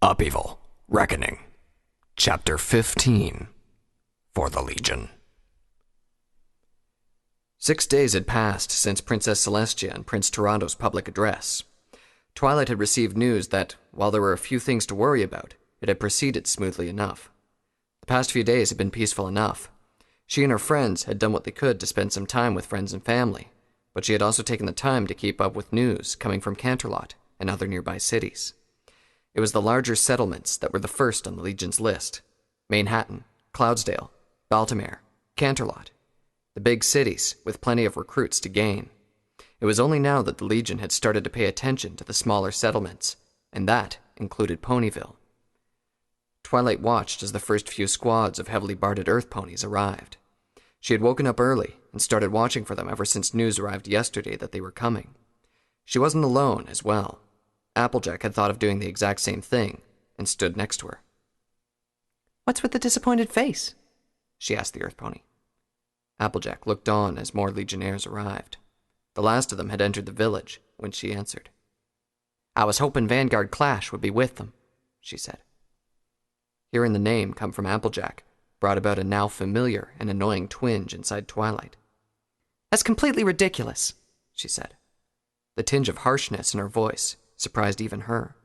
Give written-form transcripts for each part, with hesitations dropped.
Upheaval, Reckoning, Chapter 15, For the Legion. 6 days had passed since Princess Celestia and Prince Toronto's public address. Twilight had received news that, while there were a few things to worry about, it had proceeded smoothly enough. The past few days had been peaceful enough. She and her friends had done what they could to spend some time with friends and family, but she had also taken the time to keep up with news coming from Canterlot and other nearby cities. It was the larger settlements that were the first on the Legion's list: Manhattan, Cloudsdale, Baltimore, Canterlot. The big cities with plenty of recruits to gain. It was only now that the Legion had started to pay attention to the smaller settlements, and that included Ponyville. Twilight watched as the first few squads of heavily barded earth ponies arrived. She had woken up early and started watching for them ever since news arrived yesterday that they were coming. She wasn't alone as well. Applejack had thought of doing the exact same thing and stood next to her. "What's with the disappointed face?" she asked the earth pony. Applejack looked on as more Legionnaires arrived. The last of them had entered the village when she answered. "I was hoping Vanguard Clash would be with them," she said. Hearing the name come from Applejack brought about a now familiar and annoying twinge inside Twilight. "That's completely ridiculous," she said. The tinge of harshness in her voice surprised even her.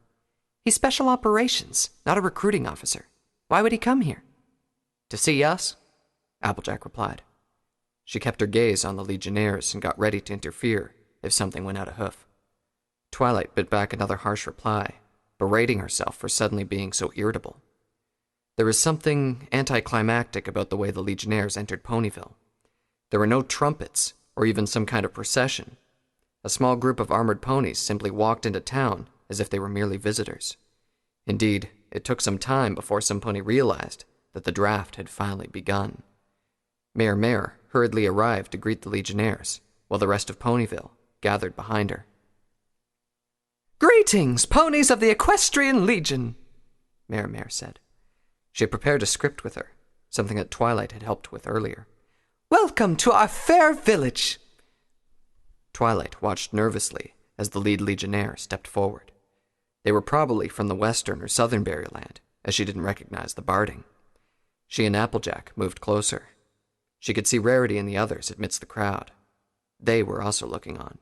"He's special operations, not a recruiting officer. Why would he come here?" "To see us," Applejack replied. She kept her gaze on the Legionnaires and got ready to interfere if something went out of hoof. Twilight bit back another harsh reply, berating herself for suddenly being so irritable. There was something anticlimactic about the way the Legionnaires entered Ponyville. There were no trumpets or even some kind of procession. A small group of armored ponies simply walked into town as if they were merely visitors. Indeed, it took some time before somepony realized that the draft had finally begun. Mayor hurriedly arrived to greet the Legionnaires, while the rest of Ponyville gathered behind her. "Greetings, ponies of the Equestrian Legion," Mayor said. She had prepared a script with her, something that Twilight had helped with earlier. "Welcome to our fair village." Twilight watched nervously as the lead Legionnaire stepped forward. They were probably from the western or southern Barrierland, as she didn't recognize the barding. She and Applejack moved closer. She could see Rarity and the others amidst the crowd. They were also looking on.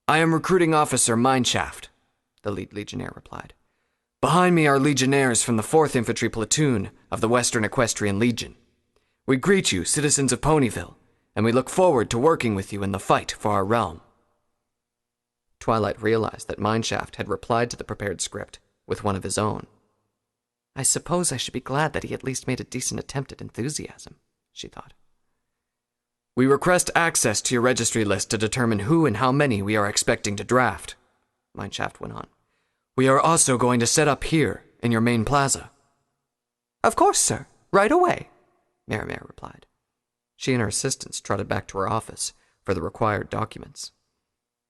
"I am Recruiting Officer Mineshaft," the lead Legionnaire replied. "Behind me are Legionnaires from the 4th Infantry Platoon of the Western Equestrian Legion. We greet you, citizens of Ponyville, and we look forward to working with you in the fight for our realm." Twilight realized that Mineshaft had replied to the prepared script with one of his own. "I suppose I should be glad that he at least made a decent attempt at enthusiasm," she thought. "We request access to your registry list to determine who and how many we are expecting to draft," Mineshaft went on. "We are also going to set up here in your main plaza." "Of course, sir. Right away," Mayor replied. She and her assistants trotted back to her office for the required documents.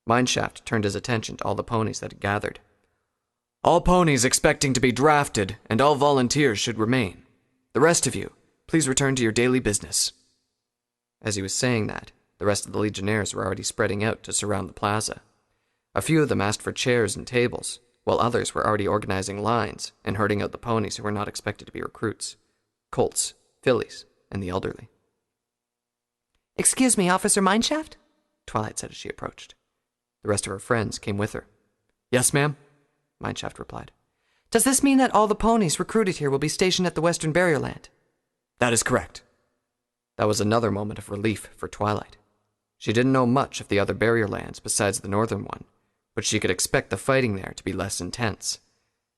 Mineshaft turned his attention to all the ponies that had gathered. "All ponies expecting to be drafted and all volunteers should remain. The rest of you, please return to your daily business." As he was saying that, the rest of the Legionnaires were already spreading out to surround the plaza. A few of them asked for chairs and tables, while others were already organizing lines and herding out the ponies who were not expected to be recruits: colts, fillies, and the elderly. "Excuse me, Officer Mineshaft?" Twilight said as she approached. The rest of her friends came with her. "Yes, ma'am," Mineshaft replied. "Does this mean that all the ponies recruited here will be stationed at the Western Barrierland?" "That is correct." That was another moment of relief for Twilight. She didn't know much of the other Barrierlands besides the northern one, but she could expect the fighting there to be less intense,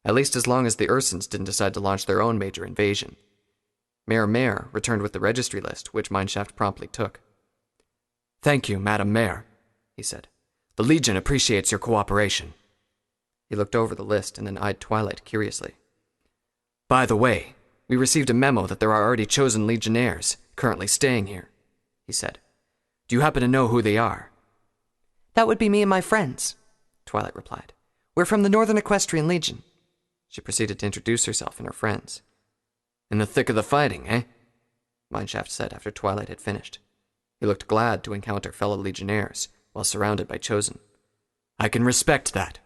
at least as long as the Ursins didn't decide to launch their own major invasion. Mayor returned with the registry list, which Mineshaft promptly took. "Thank you, Madam Mayor," he said. "The Legion appreciates your cooperation." He looked over the list and then eyed Twilight curiously. "By the way, we received a memo that there are already chosen Legionnaires currently staying here," he said. "Do you happen to know who they are?" "That would be me and my friends," Twilight replied. "We're from the Northern Equestrian Legion." She proceeded to introduce herself and her friends. "In the thick of the fighting, eh?" Mineshaft said after Twilight had finished. He looked glad to encounter fellow Legionnaires while surrounded by Chosen. "I can respect that.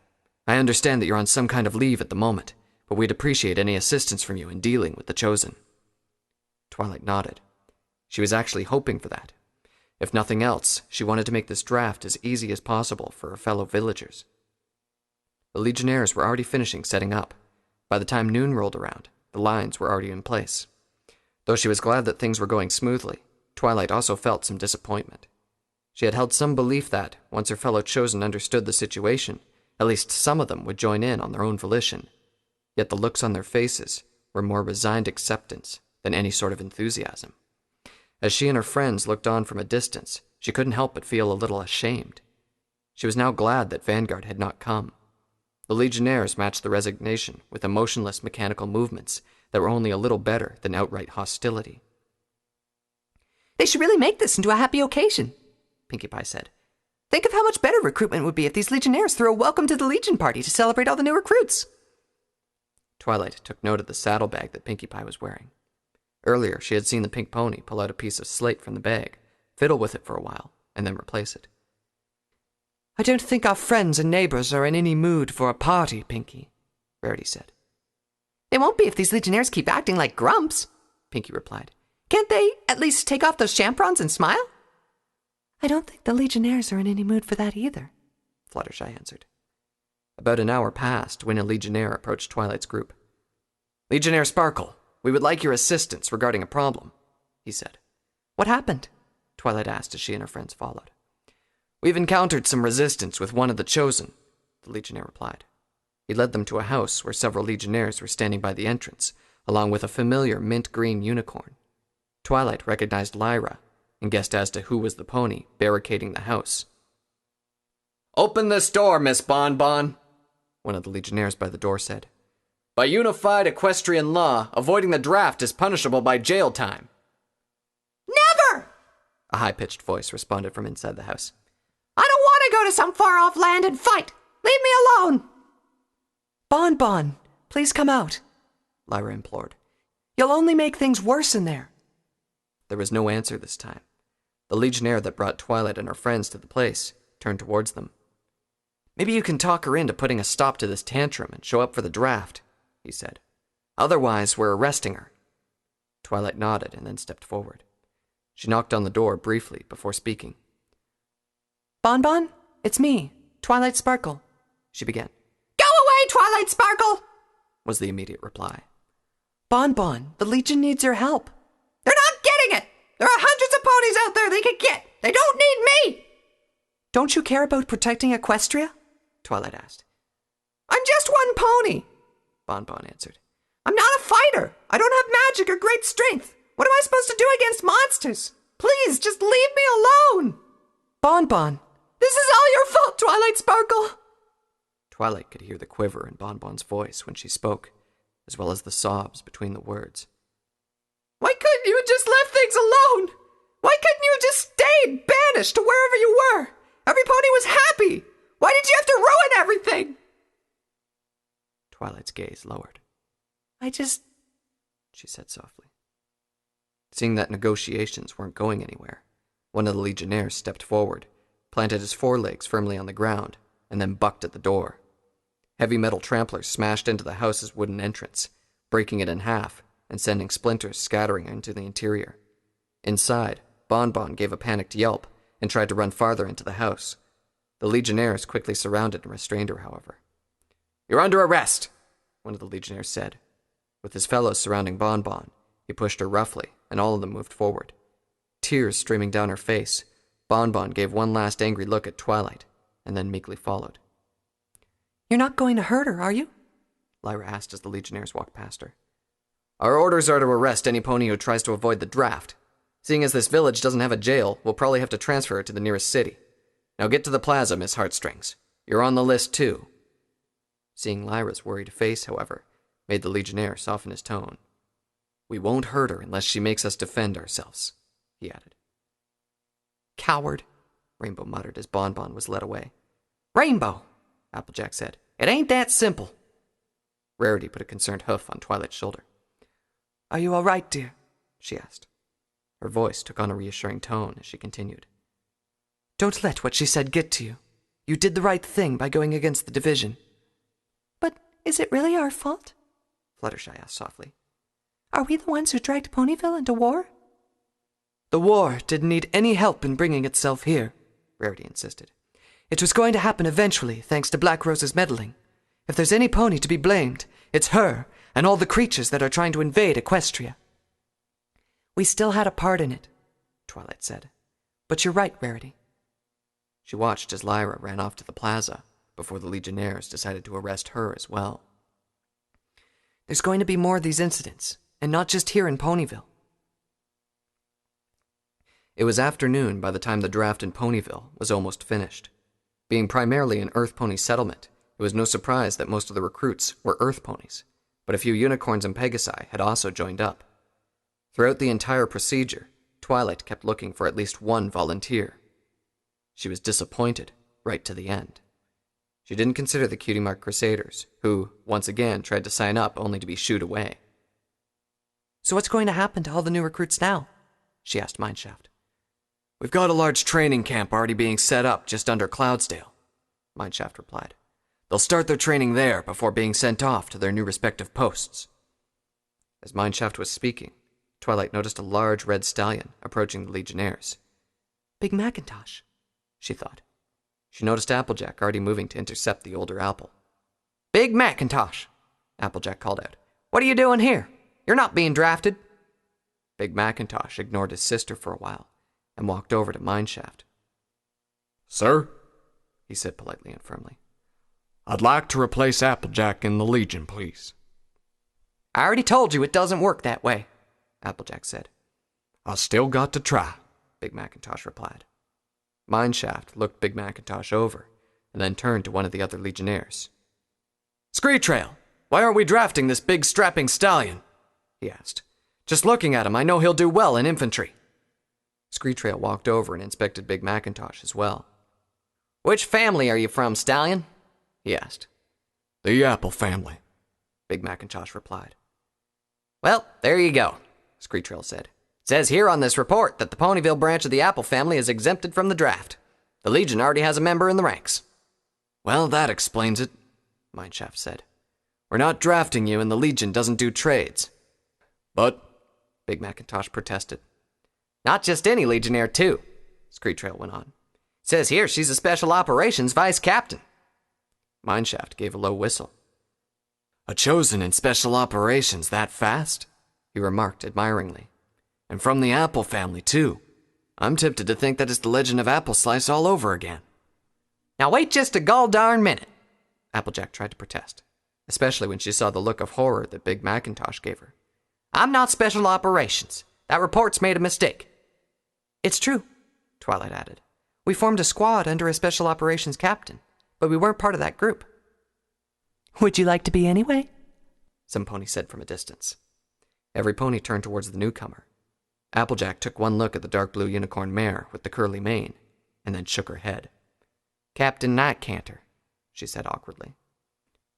I understand that you're on some kind of leave at the moment, but we'd appreciate any assistance from you in dealing with the Chosen. Twilight nodded. She was actually hoping for that. If nothing else, she wanted to make this draft as easy as possible for her fellow villagers. The Legionnaires were already finishing setting up. By the time noon rolled around, the lines were already in place. Though she was glad that things were going smoothly, Twilight also felt some disappointment. She had held some belief that, once her fellow Chosen understood the situation, at least some of them would join in on their own volition. Yet the looks on their faces were more resigned acceptance than any sort of enthusiasm. As she and her friends looked on from a distance, she couldn't help but feel a little ashamed. She was now glad that Vanguard had not come. The Legionnaires matched the resignation with emotionless mechanical movements that were only a little better than outright hostility. They should really make this into a happy occasion, Pinkie Pie said. Think of how much better recruitment would be if these Legionnaires threw a welcome to the Legion party to celebrate all the new recruits. Twilight took note of the saddlebag that Pinkie Pie was wearing. Earlier, she had seen the pink pony pull out a piece of slate from the bag, fiddle with it for a while, and then replace it. I don't think our friends and neighbors are in any mood for a party, Pinkie, Rarity said. They won't be if these Legionnaires keep acting like grumps, Pinkie replied. Can't they at least take off those champrons and smile? I don't think the Legionnaires are in any mood for that either, Fluttershy answered. About an hour passed when a Legionnaire approached Twilight's group. Legionnaire Sparkle, we would like your assistance regarding a problem, he said. What happened? Twilight asked as she and her friends followed. We've encountered some resistance with one of the Chosen, the Legionnaire replied. He led them to a house where several Legionnaires were standing by the entrance, along with a familiar mint-green unicorn. Twilight recognized Lyra and guessed as to who was the pony barricading the house. Open this door, Miss Bonbon, one of the Legionnaires by the door said. By unified equestrian law, avoiding the draft is punishable by jail time. Never! A high-pitched voice responded from inside the house. I don't want to go to some far-off land and fight. Leave me alone. Bonbon, please come out, Lyra implored. You'll only make things worse in there. There was no answer this time. The Legionnaire that brought Twilight and her friends to the place turned towards them. Maybe you can talk her into putting a stop to this tantrum and show up for the draft, he said. Otherwise, we're arresting her. Twilight nodded and then stepped forward. She knocked on the door briefly before speaking. Bonbon, it's me, Twilight Sparkle, she began. Go away, Twilight Sparkle, was the immediate reply. Bonbon, the Legion needs your help. They're not getting it. There are hundreds of ponies out there they could get. They don't need me. Don't you care about protecting Equestria? Twilight asked. I'm just one pony, Bonbon answered. I'm not a fighter. I don't have magic or great strength. What am I supposed to do against monsters? Please, just leave me alone. Bonbon. This is all your fault, Twilight Sparkle. Twilight could hear the quiver in Bonbon's voice when she spoke, as well as the sobs between the words. Why couldn't you have just left things alone? Why couldn't you have just stayed banished to wherever you were? Every pony was happy. Why did you have to ruin everything? Twilight's gaze lowered. She said softly. Seeing that negotiations weren't going anywhere, one of the Legionnaires stepped forward, planted his forelegs firmly on the ground, and then bucked at the door. Heavy metal tramplers smashed into the house's wooden entrance, breaking it in half and sending splinters scattering into the interior. Inside, Bonbon gave a panicked yelp and tried to run farther into the house. The Legionnaires quickly surrounded and restrained her, however. You're under arrest, one of the Legionnaires said. With his fellows surrounding Bonbon, he pushed her roughly, and all of them moved forward. Tears streaming down her face, Bonbon gave one last angry look at Twilight, and then meekly followed. You're not going to hurt her, are you? Lyra asked as the Legionnaires walked past her. Our orders are to arrest any pony who tries to avoid the draft. Seeing as this village doesn't have a jail, we'll probably have to transfer her to the nearest city. Now get to the plaza, Miss Heartstrings. You're on the list, too. Seeing Lyra's worried face, however, made the Legionnaire soften his tone. We won't hurt her unless she makes us defend ourselves, he added. Coward, Rainbow muttered as Bonbon was led away. Rainbow, Applejack said. It ain't that simple. Rarity put a concerned hoof on Twilight's shoulder. Are you all right, dear? She asked. Her voice took on a reassuring tone as she continued. Don't let what she said get to you. You did the right thing by going against the division. Is it really our fault? Fluttershy asked softly. Are we the ones who dragged Ponyville into war? The war didn't need any help in bringing itself here, Rarity insisted. It was going to happen eventually, thanks to Black Rose's meddling. If there's any pony to be blamed, it's her and all the creatures that are trying to invade Equestria. We still had a part in it, Twilight said. But you're right, Rarity. She watched as Lyra ran off to the plaza before the Legionnaires decided to arrest her as well. There's going to be more of these incidents, and not just here in Ponyville. It was afternoon by the time the draft in Ponyville was almost finished. Being primarily an Earth Pony settlement, it was no surprise that most of the recruits were Earth Ponies, but a few unicorns and Pegasi had also joined up. Throughout the entire procedure, Twilight kept looking for at least one volunteer. She was disappointed right to the end. She didn't consider the Cutie Mark Crusaders, who, once again, tried to sign up only to be shooed away. So what's going to happen to all the new recruits now? She asked Mineshaft. We've got a large training camp already being set up just under Cloudsdale, Mineshaft replied. They'll start their training there before being sent off to their new respective posts. As Mineshaft was speaking, Twilight noticed a large red stallion approaching the Legionnaires. Big Macintosh, she thought. She noticed Applejack already moving to intercept the older Apple. Big Macintosh, Applejack called out. What are you doing here? You're not being drafted. Big Macintosh ignored his sister for a while and walked over to Mineshaft. Sir, he said politely and firmly. I'd like to replace Applejack in the Legion, please. I already told you it doesn't work that way, Applejack said. I still got to try, Big Macintosh replied. Mineshaft looked Big Macintosh over and then turned to one of the other Legionnaires. Screetrail, why aren't we drafting this big strapping stallion? He asked. Just looking at him, I know he'll do well in infantry. Screetrail walked over and inspected Big Macintosh as well. Which family are you from, Stallion? He asked. The Apple family, Big Macintosh replied. Well, there you go, Screetrail said. It says here on this report that the Ponyville branch of the Apple family is exempted from the draft. The Legion already has a member in the ranks. Well, that explains it, Mineshaft said. We're not drafting you and the Legion doesn't do trades. But, Big Macintosh protested. Not just any Legionnaire, too, Screetrail went on. It says here she's a Special Operations Vice Captain. Mineshaft gave a low whistle. A chosen in Special Operations that fast? He remarked admiringly. And from the Apple family, too. I'm tempted to think that it's the Legend of Apple Slice all over again. Now wait just a gall darn minute, Applejack tried to protest, especially when she saw the look of horror that Big Macintosh gave her. I'm not Special Operations. That report's made a mistake. It's true, Twilight added. We formed a squad under a Special Operations captain, but we weren't part of that group. Would you like to be anyway? Somepony said from a distance. Every pony turned towards the newcomer. Applejack took one look at the dark blue unicorn mare with the curly mane, and then shook her head. Captain Nightcanter, she said awkwardly.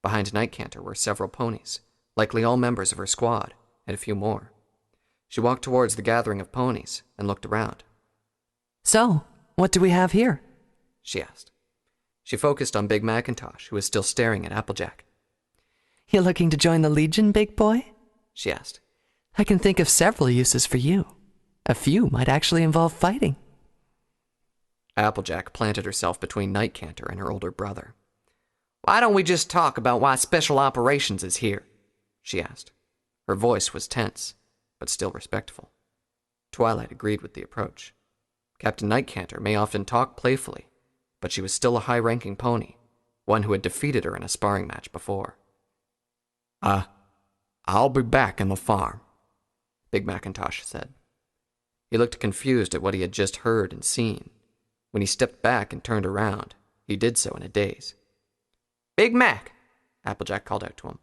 Behind Nightcanter were several ponies, likely all members of her squad, and a few more. She walked towards the gathering of ponies and looked around. So, what do we have here? She asked. She focused on Big Macintosh, who was still staring at Applejack. You looking to join the Legion, big boy? She asked. I can think of several uses for you. A few might actually involve fighting. Applejack planted herself between Nightcanter and her older brother. Why don't we just talk about why Special Operations is here? She asked. Her voice was tense, but still respectful. Twilight agreed with the approach. Captain Nightcanter may often talk playfully, but she was still a high-ranking pony, one who had defeated her in a sparring match before. I'll be back in the farm, Big Macintosh said. He looked confused at what he had just heard and seen. When he stepped back and turned around, he did so in a daze. Big Mac, Applejack called out to him.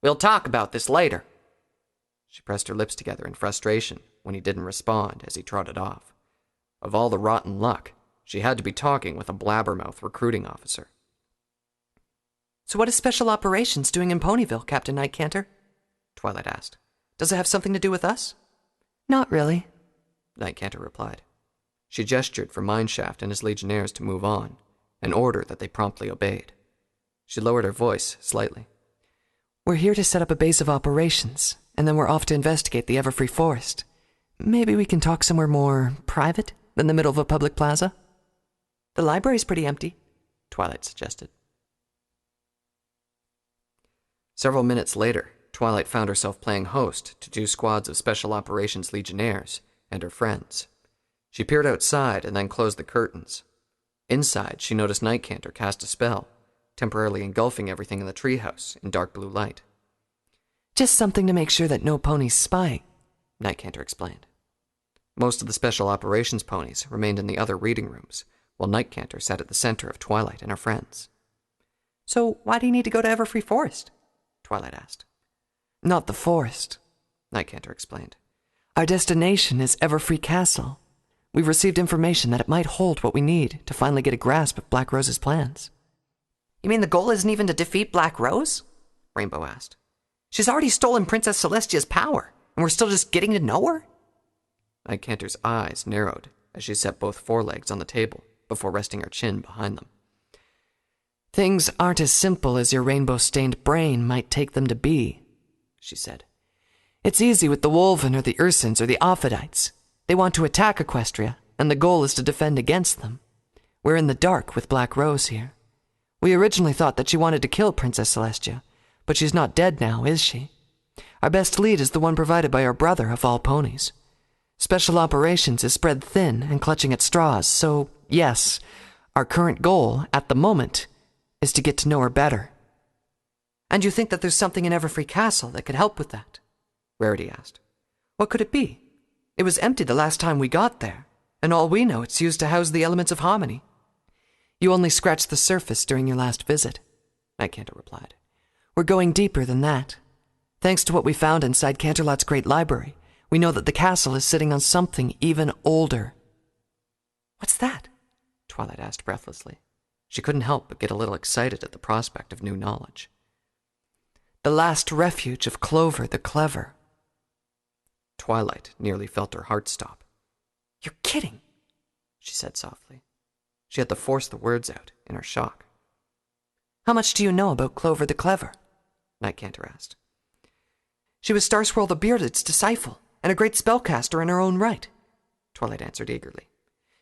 We'll talk about this later. She pressed her lips together in frustration when he didn't respond as he trotted off. Of all the rotten luck, she had to be talking with a blabbermouth recruiting officer. So what is Special Operations doing in Ponyville, Captain Nightcanter? Twilight asked. Does it have something to do with us? Not really, Nightcanter replied. She gestured for Mineshaft and his Legionnaires to move on, an order that they promptly obeyed. She lowered her voice slightly. We're here to set up a base of operations, and then we're off to investigate the Everfree forest. Maybe we can talk somewhere more private than the middle of a public plaza? The library's pretty empty, Twilight suggested. Several minutes later, Twilight found herself playing host to 2 squads of Special Operations Legionnaires and her friends. She peered outside and then closed the curtains. Inside, she noticed Nightcanter cast a spell, temporarily engulfing everything in the treehouse in dark blue light. Just something to make sure that no pony's spying, Nightcanter explained. Most of the Special Operations ponies remained in the other reading rooms, while Nightcanter sat at the center of Twilight and her friends. So why do you need to go to Everfree Forest? Twilight asked. Not the forest, Nightcanter explained. Our destination is Everfree Castle. We've received information that it might hold what we need to finally get a grasp of Black Rose's plans. You mean the goal isn't even to defeat Black Rose? Rainbow asked. She's already stolen Princess Celestia's power, and we're still just getting to know her? Nightcanter's eyes narrowed as she set both forelegs on the table before resting her chin behind them. Things aren't as simple as your rainbow-stained brain might take them to be, she said. It's easy with the Wolven or the Ursins or the Ophidites. They want to attack Equestria, and the goal is to defend against them. We're in the dark with Black Rose here. We originally thought that she wanted to kill Princess Celestia, but she's not dead now, is she? Our best lead is the one provided by our brother of all ponies. Special Operations is spread thin and clutching at straws, so, yes, our current goal, at the moment, is to get to know her better. And you think that there's something in Everfree Castle that could help with that? Rarity asked. What could it be? It was empty the last time we got there, and all we know it's used to house the elements of harmony. You only scratched the surface during your last visit, Nightcanter replied. We're going deeper than that. Thanks to what we found inside Canterlot's great library, we know that the castle is sitting on something even older. What's that? Twilight asked breathlessly. She couldn't help but get a little excited at the prospect of new knowledge. The last refuge of Clover the Clever. Twilight nearly felt her heart stop. You're kidding, she said softly. She had to force the words out in her shock. How much do you know about Clover the Clever? Nightcanter asked. She was Starswirl the Bearded's disciple, and a great spellcaster in her own right, Twilight answered eagerly.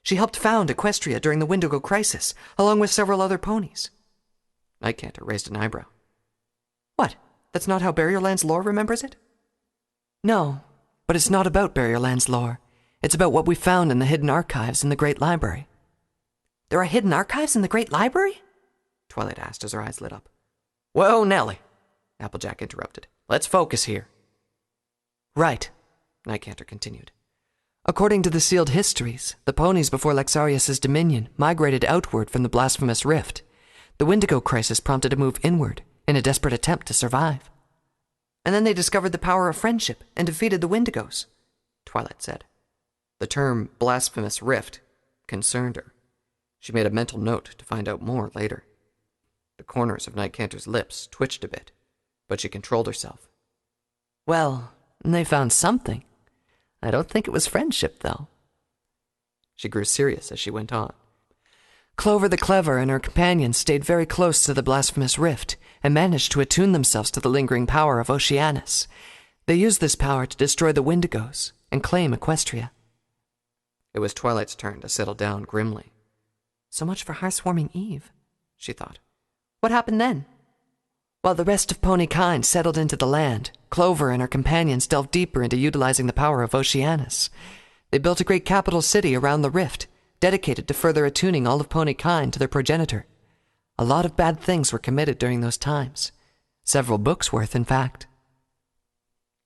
She helped found Equestria during the Wendigo crisis, along with several other ponies. Nightcanter raised an eyebrow. What? That's not how Barrierland's lore remembers it? No, but it's not about Barrierland's lore. It's about what we found in the hidden archives in the Great Library. There are hidden archives in the Great Library? Twilight asked as her eyes lit up. Whoa, Nellie, Applejack interrupted. Let's focus here. Right, Nightcanter continued. According to the sealed histories, the ponies before Lexarius's dominion migrated outward from the blasphemous rift. The Wendigo crisis prompted a move inward in a desperate attempt to survive. And then they discovered the power of friendship and defeated the Wendigos, Twilight said. The term blasphemous rift concerned her. She made a mental note to find out more later. The corners of Nightcanter's lips twitched a bit, but she controlled herself. Well, they found something. I don't think it was friendship, though. She grew serious as she went on. Clover the Clever and her companions stayed very close to the blasphemous rift and managed to attune themselves to the lingering power of Oceanus. They used this power to destroy the Wendigos and claim Equestria. It was Twilight's turn to settle down grimly. So much for High-Swarming Eve, she thought. What happened then? While the rest of pony kind settled into the land, Clover and her companions delved deeper into utilizing the power of Oceanus. They built a great capital city around the rift, dedicated to further attuning all of pony kind to their progenitor. A lot of bad things were committed during those times. Several books worth, in fact.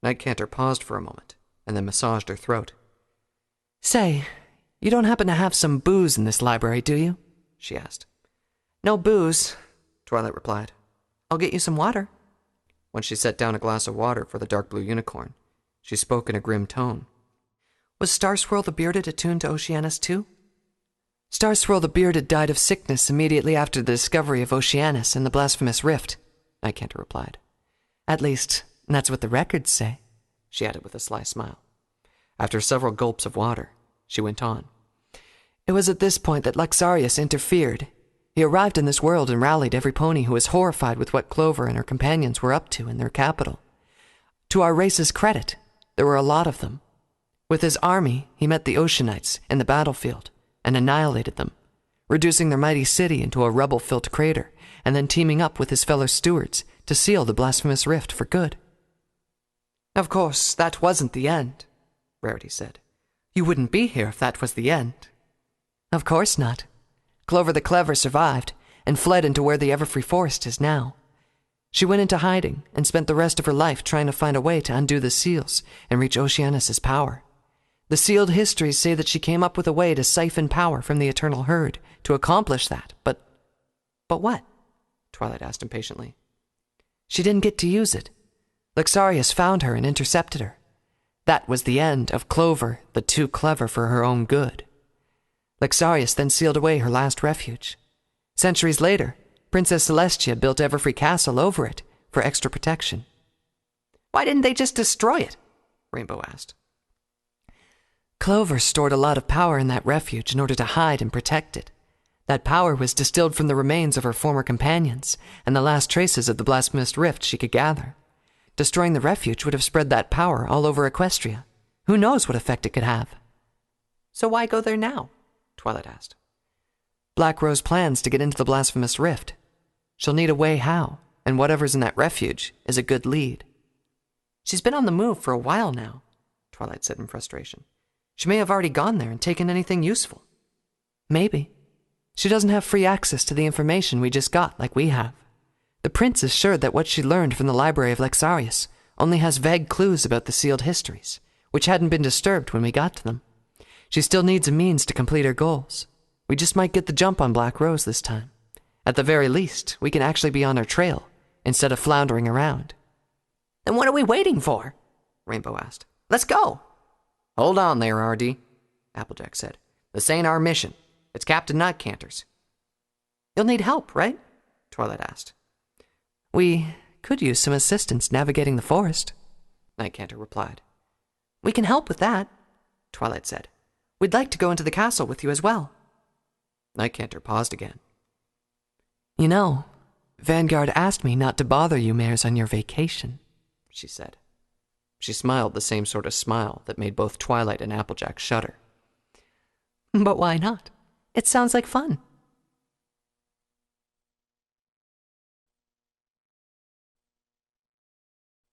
Nightcanter paused for a moment, and then massaged her throat. Say, you don't happen to have some booze in this library, do you? She asked. No booze, Twilight replied. I'll get you some water. When she set down a glass of water for the dark blue unicorn, she spoke in a grim tone. Was Starswirl the Bearded attuned to Oceanus too? Starswirl the Bearded died of sickness immediately after the discovery of Oceanus and the blasphemous rift, Nightcanter replied. At least, that's what the records say, she added with a sly smile. After several gulps of water, she went on. It was at this point that Lexarius interfered. He arrived in this world and rallied every pony who was horrified with what Clover and her companions were up to in their capital. To our race's credit, there were a lot of them. With his army, he met the Oceanites in the battlefield and annihilated them, reducing their mighty city into a rubble-filled crater, and then teaming up with his fellow stewards to seal the blasphemous rift for good. Of course, that wasn't the end, Rarity said. You wouldn't be here if that was the end. Of course not. Clover the Clever survived and fled into where the Everfree forest is now. She went into hiding and spent the rest of her life trying to find a way to undo the seals and reach Oceanus' power. The sealed histories say that she came up with a way to siphon power from the Eternal Herd to accomplish that, but what? Twilight asked impatiently. She didn't get to use it. Lexarius found her and intercepted her. That was the end of Clover, the too clever for her own good. Lexarius then sealed away her last refuge. Centuries later, Princess Celestia built Everfree Castle over it for extra protection. Why didn't they just destroy it? Rainbow asked. Clover stored a lot of power in that refuge in order to hide and protect it. That power was distilled from the remains of her former companions and the last traces of the blasphemous rift she could gather. Destroying the refuge would have spread that power all over Equestria. Who knows what effect it could have? So why go there now? Twilight asked. Black Rose plans to get into the blasphemous rift. She'll need a way how, and whatever's in that refuge is a good lead. She's been on the move for a while now, Twilight said in frustration. She may have already gone there and taken anything useful. Maybe. She doesn't have free access to the information we just got like we have. The prince is sure that what she learned from the library of Lexarius only has vague clues about the sealed histories, which hadn't been disturbed when we got to them. She still needs a means to complete her goals. We just might get the jump on Black Rose this time. At the very least, we can actually be on her trail, instead of floundering around. Then what are we waiting for? Rainbow asked. Let's go. Hold on there, R.D., Applejack said. This ain't our mission. It's Captain Nightcanter's. You'll need help, right? Twilight asked. We could use some assistance navigating the forest, Nightcanter replied. We can help with that, Twilight said. We'd like to go into the castle with you as well. Nightcanter paused again. You know, Vanguard asked me not to bother you mares on your vacation, she said. She smiled the same sort of smile that made both Twilight and Applejack shudder. But why not? It sounds like fun.